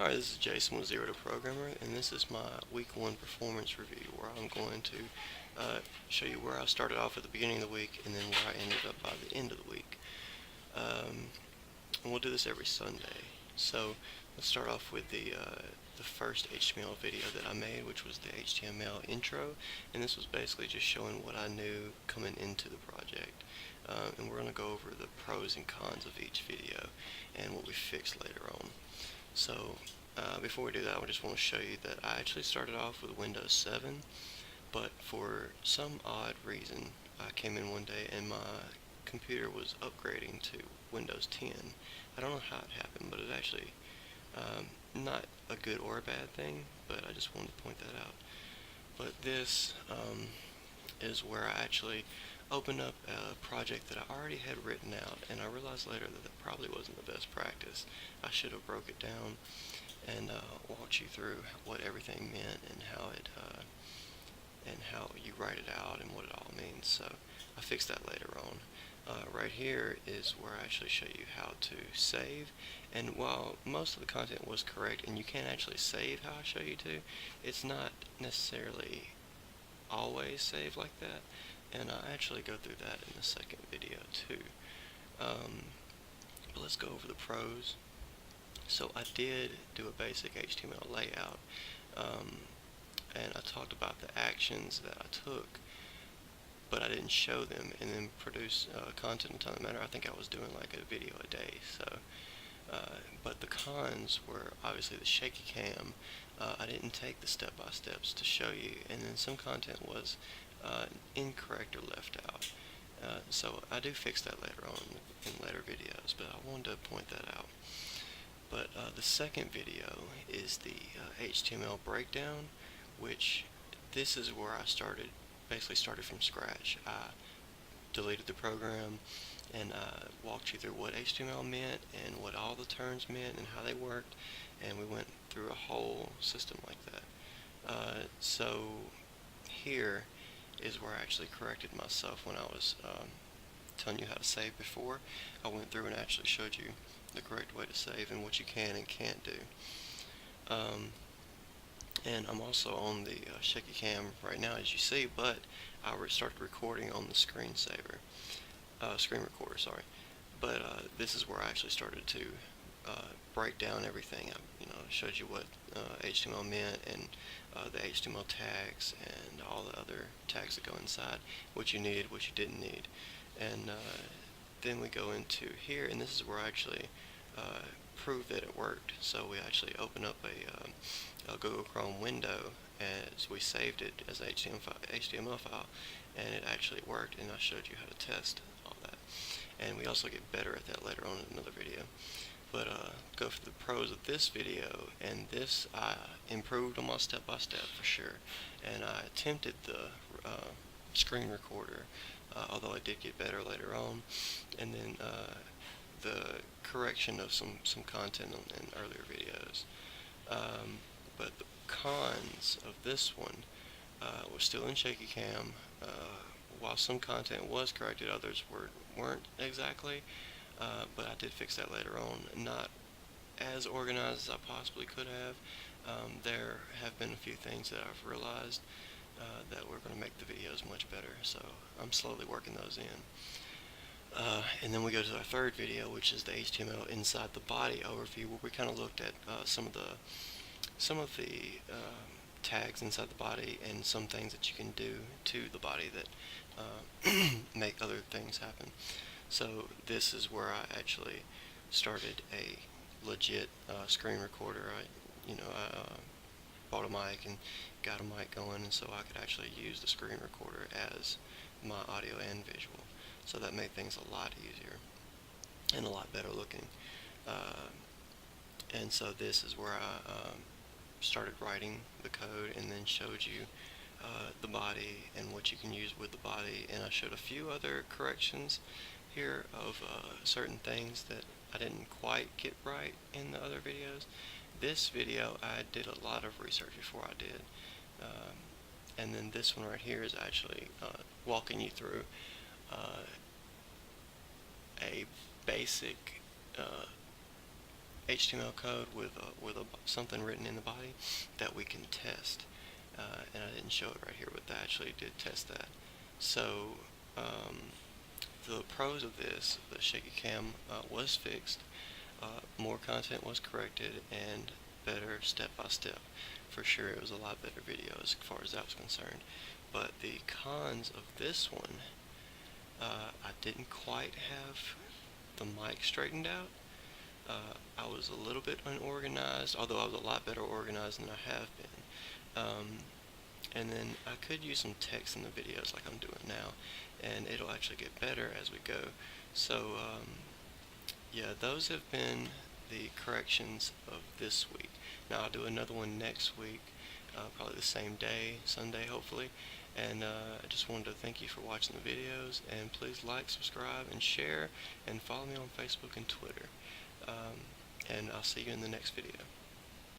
Hi, this is Jason with Zero to Programmer, and this is my week 1 performance review where I'm going to show you where I started off at the beginning of the week and then where I ended up by the end of the week. And we'll do this every Sunday. So let's start off with the first HTML video that I made, which was the HTML intro, and this was basically just showing what I knew coming into the project. And we're going to go over the pros and cons of each video and what we fixed later on. So before we do that, I just want to show you that I actually started off with Windows 7, but for some odd reason I came in one day and my computer was upgrading to Windows 10. I don't know how it happened, but it actually not a good or a bad thing, but I just wanted to point that out. But this is where I actually opened up a project that I already had written out, and I realized later that that probably wasn't the best practice. I should have broke it down and walked you through what everything meant and how you write it out and what it all means. So I fixed that later on. Right here is where I actually show you how to save, and while most of the content was correct and you can actually save how I show you to, it's not necessarily always save like that, and I actually go through that in the second video too. But let's go over the pros. So I did do a basic HTML layout, and I talked about the actions that I took, but I didn't show them and then produce content in a timely manner. I think I was doing like a video a day. So, but the cons were obviously the shaky cam. I didn't take the step-by-steps to show you, and then some content was incorrect or left out. So I do fix that later on in later videos, but I wanted to point that out. But the second video is the HTML breakdown, which this is where I basically started from scratch. I deleted the program and walked you through what HTML meant and what all the terms meant and how they worked, and we went through a whole system like that. So here is where I actually corrected myself when I was telling you how to save before. I went through and actually showed you the correct way to save and what you can and can't do. And I'm also on the shaky cam right now, as you see, but I started recording on the screen recorder, sorry. But this is where I actually started to break down everything. I showed you what HTML meant and the HTML tags and all the other tags that go inside, what you needed, what you didn't need. And then we go into here, and this is where I actually prove that it worked. So we actually open up a Google Chrome window as we saved it as an HTML file, and it actually worked, and I showed you how to test all that. And we also get better at that later on in another video. But go for the pros of this video, and this I improved on my step-by-step for sure, and I attempted the screen recorder, although I did get better later on, and then the correction of some content in earlier videos. But the cons of this one were still in shaky cam. While some content was corrected, others weren't exactly. But I did fix that later on. Not as organized as I possibly could have. There have been a few things that I've realized that we're going to make the videos much better. So I'm slowly working those in. And then we go to our third video, which is the HTML inside the body overview, where we kind of looked at some of the tags inside the body and some things that you can do to the body that make other things happen. So this is where I actually started a legit screen recorder. I bought a mic and got a mic going, and so I could actually use the screen recorder as my audio and visual. So that made things a lot easier and a lot better looking. And so this is where I started writing the code and then showed you the body and what you can use with the body, and I showed a few other corrections here of certain things that I didn't quite get right in the other videos. This video I did a lot of research before I did, and then this one right here is actually walking you through a basic HTML code with something written in the body that we can test. And I didn't show it right here, but I actually did test that. So the pros of this, the shaky cam was fixed, more content was corrected, and better step by step. For sure, it was a lot better video as far as that was concerned. But the cons of this one, I didn't quite have the mic straightened out. I was a little bit unorganized, although I was a lot better organized than I have been. And then I could use some text in the videos like I'm doing now, and it'll actually get better as we go. So yeah, those have been the corrections of this week. Now I'll do another one next week, probably the same day, Sunday hopefully. And I just wanted to thank you for watching the videos, and please like, subscribe, and share, and follow me on Facebook and Twitter. And I'll see you in the next video.